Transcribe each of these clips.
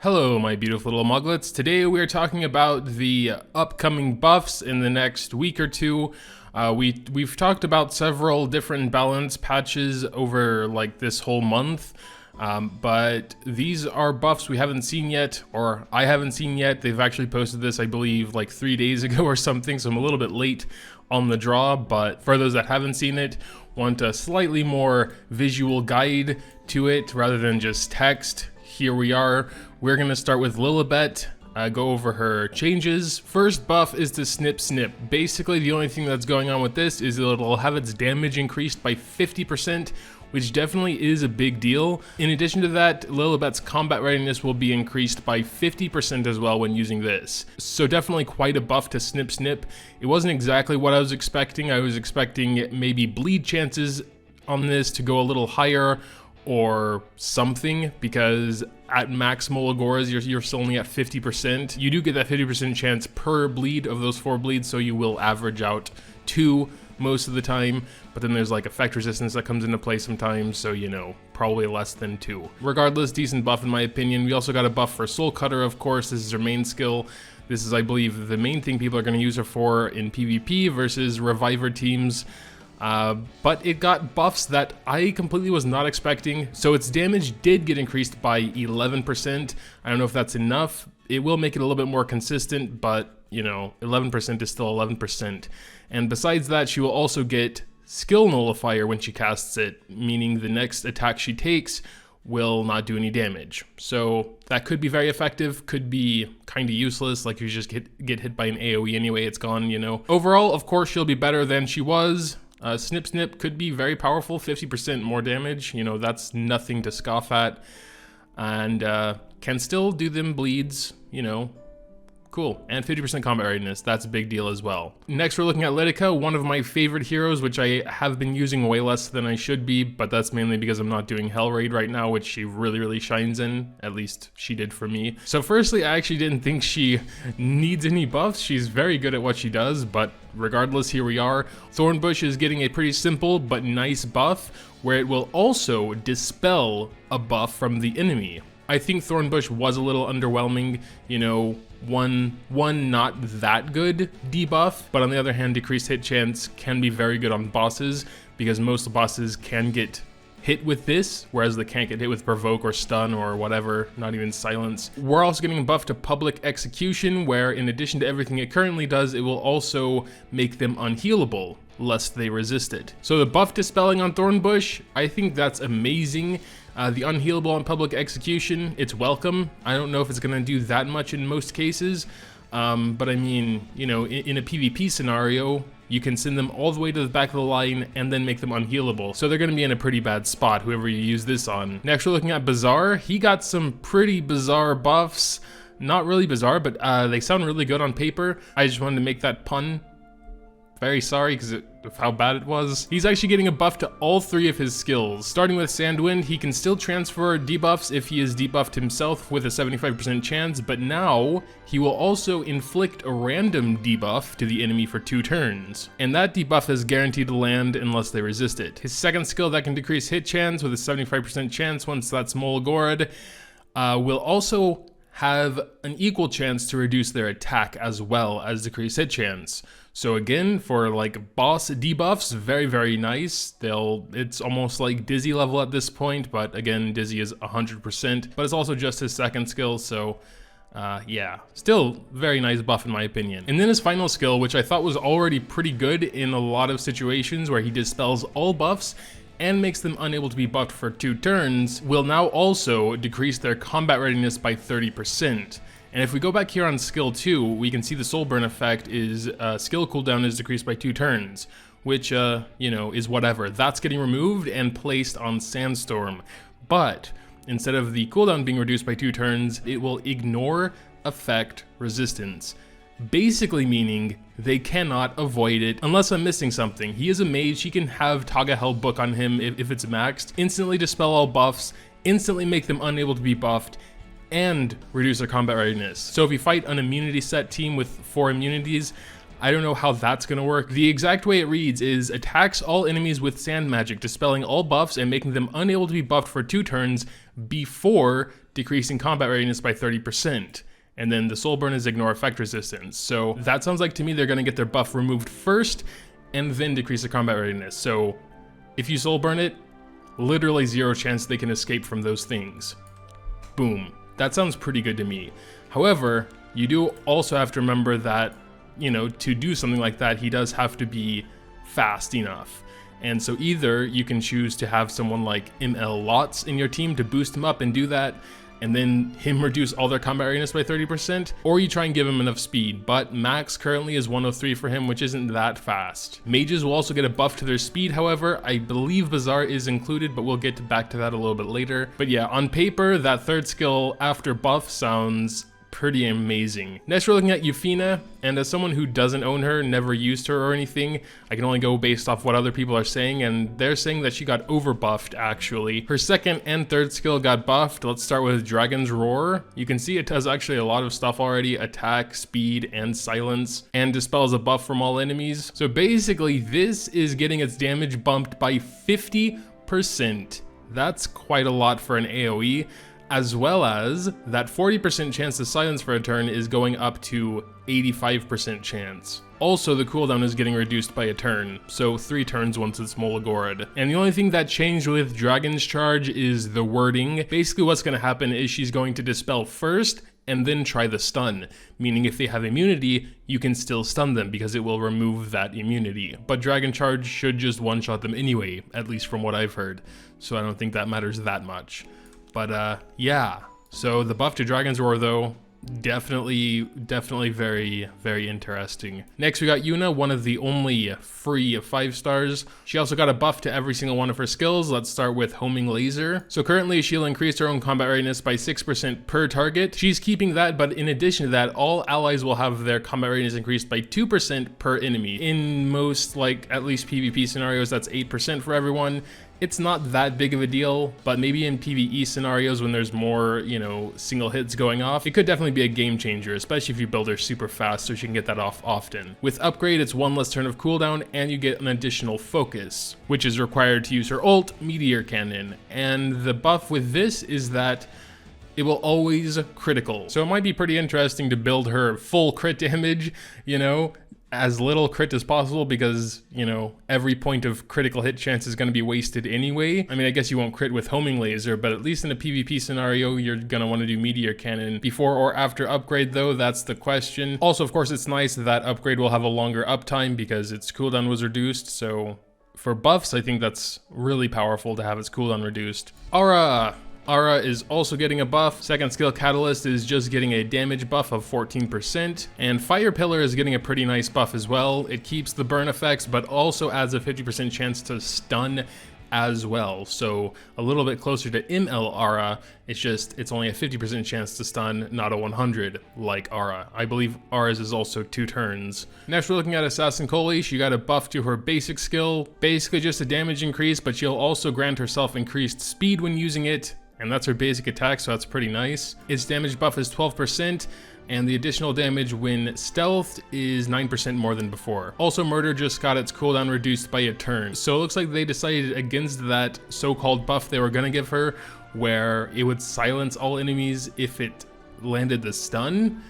Hello, my beautiful little Moglets. Today we are talking about the upcoming buffs in the next week or two. We've talked about several different balance patches over like this whole month, but these are buffs we haven't seen yet, or I haven't seen yet. They've actually posted this, I believe, like 3 days ago or something, so I'm a little bit late on the draw, but for those that haven't seen it, want a slightly more visual guide to it rather than just text. Here we are. We're going to start with Lilibet, go over her changes. First buff is to Snip Snip. Basically, the only thing that's going on with this is it'll have its damage increased by 50%, which definitely is a big deal. In addition to that, Lilibet's combat readiness will be increased by 50% as well when using this. So definitely quite a buff to Snip Snip. It wasn't exactly what I was expecting. I was expecting maybe bleed chances on this to go a little higher, or something, because at maximal Agoras you're still only at 50%. You do get that 50% chance per bleed of those 4 bleeds, so you will average out 2 most of the time, but then there's like effect resistance that comes into play sometimes, so you know, probably less than 2. Regardless, decent buff in my opinion. We also got a buff for Soul Cutter, of course. This is her main skill. This is, I believe, the main thing people are going to use her for in PvP versus Reviver teams. But it got buffs that I completely was not expecting. So its damage did get increased by 11%. I don't know if that's enough. It will make it a little bit more consistent, but you know, 11% is still 11%. And besides that, she will also get Skill Nullifier when she casts it, meaning the next attack she takes will not do any damage. So that could be very effective, could be kind of useless, like if you just get hit by an AoE anyway, it's gone, you know. Overall, of course, she'll be better than she was. Snip Snip could be very powerful, 50% more damage, you know, that's nothing to scoff at, and can still do them bleeds, you know, cool. And 50% combat readiness, that's a big deal as well. Next we're looking at Lidica, one of my favorite heroes, which I have been using way less than I should be, but that's mainly because I'm not doing Hell Raid right now, which she really shines in, at least she did for me. So firstly, I actually didn't think she needs any buffs. She's very good at what she does, but regardless, here we are. Thornbush is getting a pretty simple but nice buff, where it will also dispel a buff from the enemy. I think Thornbush was a little underwhelming, you know, one not that good debuff, but on the other hand, decreased hit chance can be very good on bosses, because most bosses can get hit with this, whereas they can't get hit with provoke or stun or whatever, not even silence. We're also getting a buff to public execution, where in addition to everything it currently does, it will also make them unhealable, lest they resist it. So the buff dispelling on Thornbush, I think that's amazing. The unhealable on public execution, it's welcome. I don't know if it's gonna do that much in most cases, but I mean, you know, in a PvP scenario, you can send them all the way to the back of the line and then make them unhealable. So they're gonna be in a pretty bad spot, whoever you use this on. Next we're looking at Bazaar. He got some pretty bizarre buffs. Not really bizarre, but they sound really good on paper. I just wanted to make that pun. Very sorry because of how bad it was. He's actually getting a buff to all 3 of his skills. Starting with Sandwind, he can still transfer debuffs if he is debuffed himself with a 75% chance, but now he will also inflict a random debuff to the enemy for 2 turns. And that debuff is guaranteed to land unless they resist it. His second skill that can decrease hit chance with a 75% chance once that's Molgorod will also have an equal chance to reduce their attack as well as decrease hit chance. So again, for like boss debuffs, very nice. It's almost like Dizzy level at this point, but again, Dizzy is 100%, but it's also just his second skill, so yeah, still very nice buff in my opinion. And then his final skill, which I thought was already pretty good in a lot of situations where he dispels all buffs and makes them unable to be buffed for 2 turns, will now also decrease their combat readiness by 30%. And if we go back here on skill 2, we can see the soul burn effect is skill cooldown is decreased by 2 turns, which, you know, is whatever. That's getting removed and placed on Sandstorm. But instead of the cooldown being reduced by 2 turns, it will ignore effect resistance. Basically meaning they cannot avoid it unless I'm missing something. He is a mage, he can have Taga Hell book on him if it's maxed, instantly dispel all buffs, instantly make them unable to be buffed, and reduce their combat readiness. So if you fight an immunity set team with 4 immunities, I don't know how that's gonna work. The exact way it reads is attacks all enemies with sand magic, dispelling all buffs and making them unable to be buffed for 2 turns before decreasing combat readiness by 30%. And then the soul burn is ignore effect resistance. So that sounds like to me they're gonna get their buff removed first and then decrease the combat readiness. So if you soul burn it, literally 0 chance they can escape from those things. Boom. That sounds pretty good to me. However, you do also have to remember that, you know, to do something like that, he does have to be fast enough. And so either you can choose to have someone like ML Lots in your team to boost him up and do that, and then him reduce all their combat readiness by 30%, or you try and give him enough speed, but max currently is 103 for him, which isn't that fast. Mages will also get a buff to their speed, however. I believe Bazaar is included, but we'll get back to that a little bit later. But yeah, on paper, that third skill after buff sounds pretty amazing. Next, we're looking at Yufine, and as someone who doesn't own her, never used her or anything, I can only go based off what other people are saying, and they're saying that she got overbuffed actually. Her second and third skill got buffed. Let's start with Dragon's Roar. You can see it does actually a lot of stuff already: attack, speed, and silence, and dispels a buff from all enemies. So basically this is getting its damage bumped by 50%. That's quite a lot for an AoE. As well as that 40% chance to silence for a turn is going up to 85% chance. Also, the cooldown is getting reduced by a turn, so 3 turns once it's Moglets. And the only thing that changed with Dragon's Charge is the wording. Basically what's going to happen is she's going to dispel first and then try the stun, meaning if they have immunity, you can still stun them because it will remove that immunity. But Dragon Charge should just one-shot them anyway, at least from what I've heard, so I don't think that matters that much. But yeah, so the buff to Dragon's Roar though, definitely very, very interesting. Next we got Yuna, one of the only free 5 stars. She also got a buff to every single one of her skills. Let's start with Homing Laser. So currently she'll increase her own combat readiness by 6% per target. She's keeping that, but in addition to that, all allies will have their combat readiness increased by 2% per enemy. In most, like, at least PvP scenarios, that's 8% for everyone. It's not that big of a deal, but maybe in PvE scenarios when there's more, you know, single hits going off, it could definitely be a game changer, especially if you build her super fast so she can get that off often. With Upgrade, it's 1 less turn of cooldown, and you get an additional focus, which is required to use her ult, Meteor Cannon. And the buff with this is that it will always critical. So it might be pretty interesting to build her full crit damage, you know, as little crit as possible, because, you know, every point of critical hit chance is going to be wasted anyway. I mean, I guess you won't crit with Homing Laser, but at least in a PvP scenario, you're going to want to do Meteor Cannon. Before or after Upgrade though, that's the question. Also, of course, it's nice that Upgrade will have a longer uptime because its cooldown was reduced, so for buffs, I think that's really powerful to have its cooldown reduced. Ara is also getting a buff. Second skill, Catalyst, is just getting a damage buff of 14%. And Fire Pillar is getting a pretty nice buff as well. It keeps the burn effects, but also adds a 50% chance to stun as well. So a little bit closer to ML Ara. It's only a 50% chance to stun, not a 100 like Ara. I believe Ara's is also 2 turns. Next, we're looking at Assassin Coli. She got a buff to her basic skill. Basically just a damage increase, but she'll also grant herself increased speed when using it. And that's her basic attack, so that's pretty nice. Its damage buff is 12%, and the additional damage when stealthed is 9% more than before. Also, Murder just got its cooldown reduced by a turn. So it looks like they decided against that so-called buff they were gonna give her, where it would silence all enemies if it landed the stun,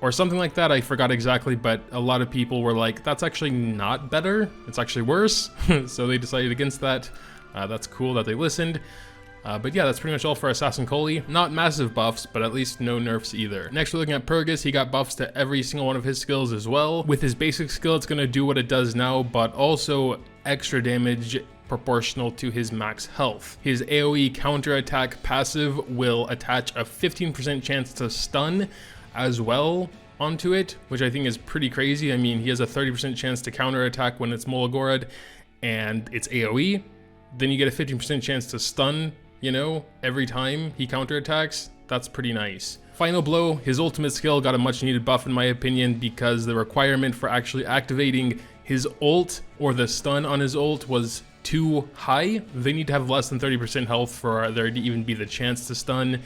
or something like that. I forgot exactly, but a lot of people were like, that's actually not better, it's actually worse. So they decided against that. That's cool that they listened. But yeah, that's pretty much all for Assassin Coli. Not massive buffs, but at least no nerfs either. Next, we're looking at Purrgis. He got buffs to every single one of his skills as well. With his basic skill, it's going to do what it does now, but also extra damage proportional to his max health. His AoE counterattack passive will attach a 15% chance to stun as well onto it, which I think is pretty crazy. I mean, he has a 30% chance to counterattack when it's Moglets and it's AoE. Then you get a 15% chance to stun, you know, every time he counterattacks. That's pretty nice. Final Blow, his ultimate skill got a much needed buff in my opinion, because the requirement for actually activating his ult or the stun on his ult was too high. They need to have less than 30% health for there to even be the chance to stun.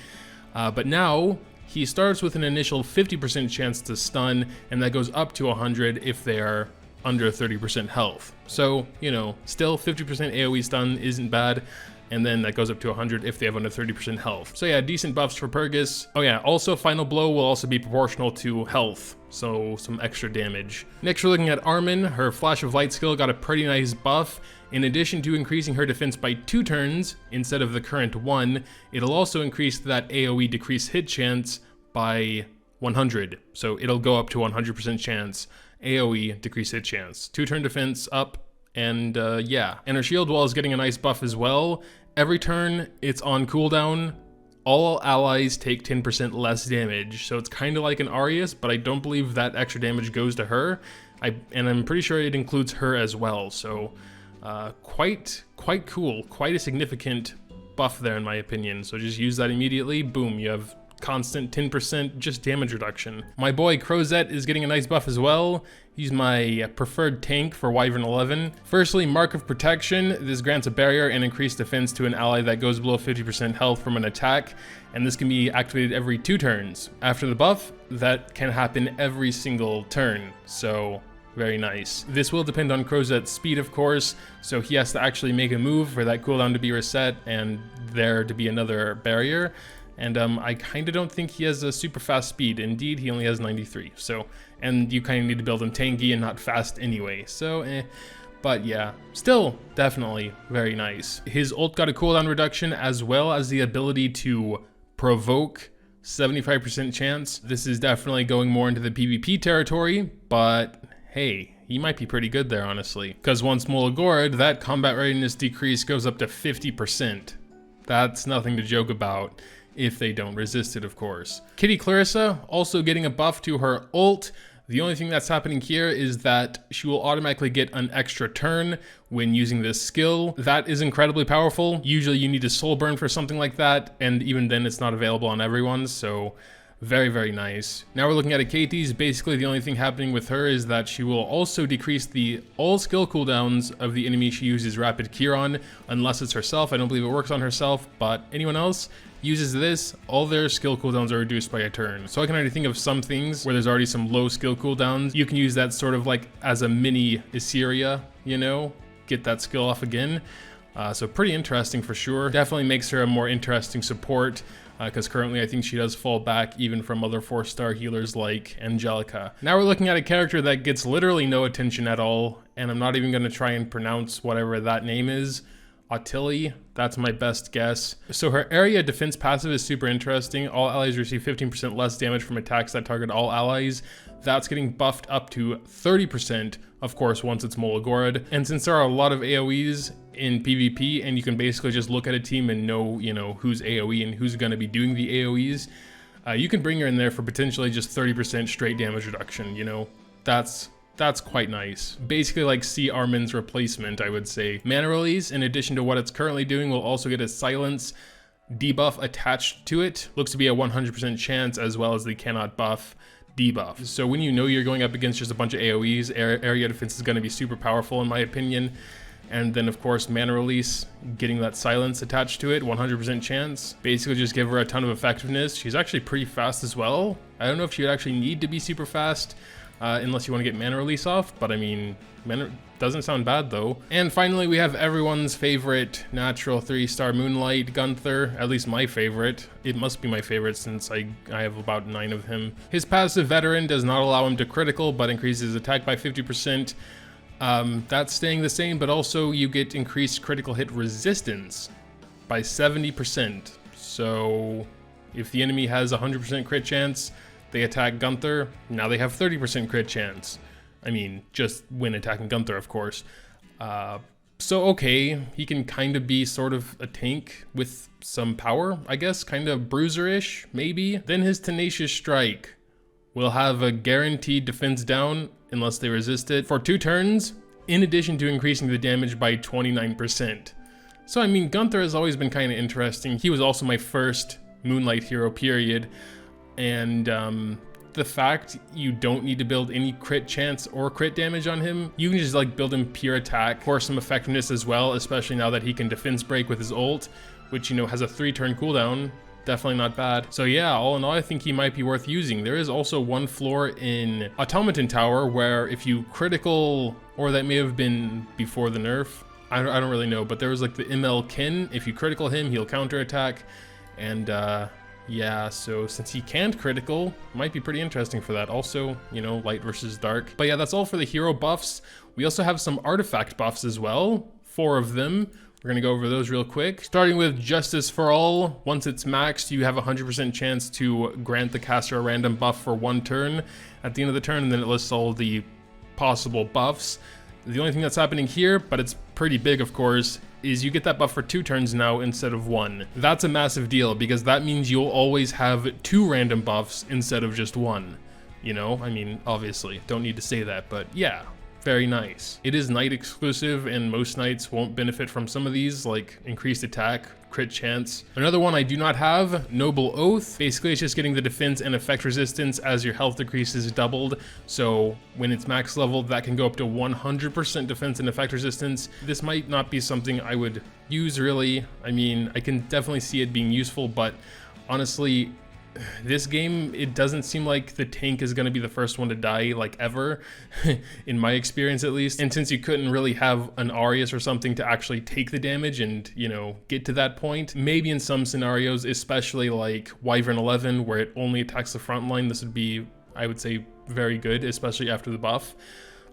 But now he starts with an initial 50% chance to stun, and that goes up to 100 if they are under 30% health. So, you know, still 50% AoE stun isn't bad. and then that goes up to 100 if they have under 30% health. So yeah, decent buffs for Purrgis. Oh yeah, also Final Blow will also be proportional to health, so some extra damage. Next we're looking at Armin. Her Flash of Light skill got a pretty nice buff. In addition to increasing her defense by 2 turns instead of the current 1, it'll also increase that AoE decrease hit chance by 100. So it'll go up to 100% chance AoE decrease hit chance. 2-turn defense up, and yeah. And her shield wall is getting a nice buff as well. Every turn it's on cooldown. All allies take 10% less damage, so it's kind of like an Arius, but I don't believe that extra damage goes to her. And I'm pretty sure it includes her as well, so quite cool, quite a significant buff there in my opinion. So just use that immediately, boom, you have constant 10% just damage reduction. My boy Crowzet is getting a nice buff as well. He's my preferred tank for Wyvern 11. Firstly, Mark of Protection. This grants a barrier and increased defense to an ally that goes below 50% health from an attack, and this can be activated every 2 turns. After the buff, that can happen every single turn, so very nice. This will depend on Crowzet's speed, of course, so he has to actually make a move for that cooldown to be reset and there to be another barrier. And I kind of don't think he has a super fast speed. Indeed, he only has 93. So, and you kind of need to build him tanky and not fast anyway. So, but yeah, still definitely very nice. His ult got a cooldown reduction as well as the ability to provoke 75% chance. This is definitely going more into the PvP territory, but hey, he might be pretty good there, honestly. Because once Moglets, that combat readiness decrease goes up to 50%. That's nothing to joke about. If they don't resist it, of course. Kitty Clarissa also getting a buff to her ult. The only thing that's happening here is that she will automatically get an extra turn when using this skill. That is incredibly powerful. Usually you need to soul burn for something like that, and even then it's not available on everyone, so very, very nice. Now we're looking at Achates. Basically the only thing happening with her is that she will also decrease all skill cooldowns of the enemy she uses rapid cure on, unless it's herself. I don't believe it works on herself, but anyone else uses this, all their skill cooldowns are reduced by a turn. So I can already think of some things where there's already some low skill cooldowns. You can use that sort of like as a mini Assyria, you know, get that skill off again. So pretty interesting for sure. Definitely makes her a more interesting support, because currently I think she does fall back even from other 4-star healers like Angelica. Now we're looking at a character that gets literally no attention at all, and I'm not even going to try and pronounce whatever that name is. Otillie, that's my best guess. So her area defense passive is super interesting. All allies receive 15% less damage from attacks that target all allies. That's getting buffed up to 30%, of course, once it's Moglets. And since there are a lot of AoEs in PvP, and you can basically just look at a team and know, you know, who's AoE and who's going to be doing the AoEs, you can bring her in there for potentially just 30% straight damage reduction, you know. That's quite nice. Basically like C Armin's replacement, I would say. Mana Release, in addition to what it's currently doing, will also get a silence debuff attached to it. Looks to be a 100% chance, as well as the cannot buff debuff. So when you know you're going up against just a bunch of AoEs, area defense is going to be super powerful in my opinion. And then of course Mana Release, getting that silence attached to it, 100% chance. Basically just give her a ton of effectiveness. She's actually pretty fast as well. I don't know if she would actually need to be super fast, unless you want to get Mana Release off, but I mean, doesn't sound bad though. And finally we have everyone's favorite natural 3-star Moonlight Gunther, at least my favorite. It must be my favorite since I have about 9 of him. His passive Veteran does not allow him to critical, but increases his attack by 50%. That's staying the same, but also you get increased critical hit resistance by 70%. So if the enemy has 100% crit chance, they attack Gunther, now they have 30% crit chance. I mean, just when attacking Gunther, of course. So okay, he can kind of be sort of a tank with some power, I guess, kind of bruiser-ish, maybe. Then his Tenacious Strike will have a guaranteed defense down unless they resist it for 2 turns, in addition to increasing the damage by 29%. So I mean, Gunther has always been kind of interesting. He was also my first Moonlight hero, period. And the fact you don't need to build any crit chance or crit damage on him, you can just like build him pure attack for some effectiveness as well, especially now that he can defense break with his ult, which, you know, has a 3-turn cooldown. Definitely not bad. So yeah, all in all, I think he might be worth using. There is also one floor in Automaton Tower where if you critical, or that may have been before the nerf, I don't really know, but there was like the ML Kin. If you critical him, he'll counterattack. And yeah, so since he can't critical, might be pretty interesting for that. Also, you know, light versus dark. But yeah, that's all for the hero buffs. We also have some artifact buffs as well, 4 of them. We're gonna go over those real quick. Starting with Justice for All. Once it's maxed, you have a 100% chance to grant the caster a random buff for 1 turn at the end of the turn, and then it lists all the possible buffs. The only thing that's happening here, but it's pretty big of course, is you get that buff for 2 turns now instead of 1. That's a massive deal because that means you'll always have 2 random buffs instead of just 1. You know, I mean, obviously, don't need to say that, but yeah. Very nice. It is night exclusive and most knights won't benefit from some of these, like increased attack, crit chance. Another one I do not have, Noble Oath. Basically it's just getting the defense and effect resistance as your health decreases doubled. So when it's max leveled, that can go up to 100% defense and effect resistance. This might not be something I would use really. I mean, I can definitely see it being useful, but honestly, this game, it doesn't seem like the tank is going to be the first one to die, like ever, in my experience at least. And since you couldn't really have an Arius or something to actually take the damage and, you know, get to that point, maybe in some scenarios, especially like Wyvern 11, where it only attacks the front line, this would be, I would say, very good, especially after the buff.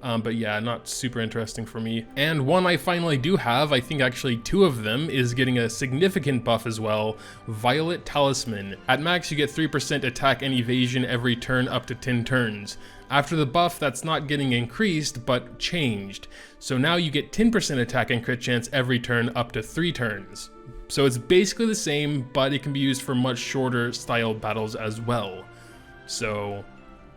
But yeah, not super interesting for me. And one I finally do have, I think actually 2 of them, is getting a significant buff as well, Violet Talisman. At max, you get 3% attack and evasion every turn up to 10 turns. After the buff, that's not getting increased, but changed. So now you get 10% attack and crit chance every turn up to 3 turns. So it's basically the same, but it can be used for much shorter style battles as well. So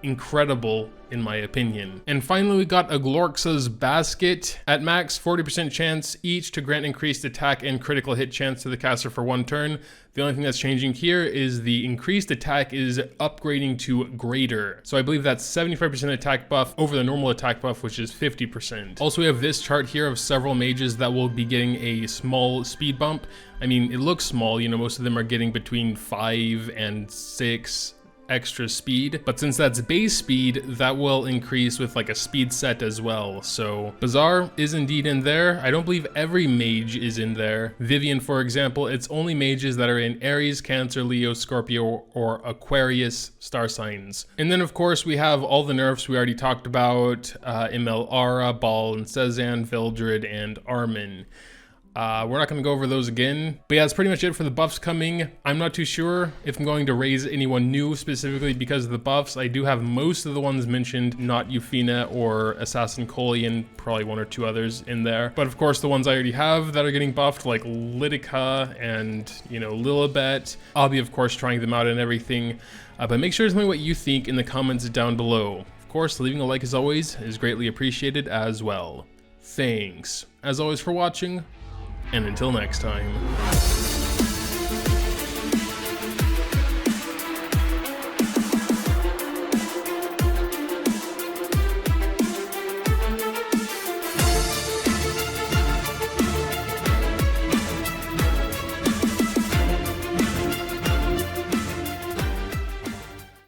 incredible in my opinion. And finally we got a Glorxa's Basket. At max, 40% chance each to grant increased attack and critical hit chance to the caster for 1 turn. The only thing that's changing here is the increased attack is upgrading to greater. So I believe that's 75% attack buff over the normal attack buff, which is 50%. Also we have this chart here of several mages that will be getting a small speed bump. I mean, it looks small, you know, most of them are getting between 5 and 6 extra speed, but since that's base speed, that will increase with like a speed set as well. So Bazaar is indeed in there. I don't believe every mage is in there. Vivian, for example, it's only mages that are in Aries, Cancer, Leo, Scorpio, or Aquarius star signs. And then of course we have all the nerfs we already talked about, ML Ara, Ball and Cezanne, Vildred, and Armin. We're not going to go over those again, but yeah, that's pretty much it for the buffs coming. I'm not too sure if I'm going to raise anyone new specifically because of the buffs. I do have most of the ones mentioned, not Yufine or Assassin Coli, and probably 1 or 2 others in there. But of course, the ones I already have that are getting buffed, like Lidica and, you know, Lilibet, I'll be, of course, trying them out and everything. But make sure to tell me what you think in the comments down below. Of course, leaving a like as always is greatly appreciated as well. Thanks, as always, for watching. And until next time.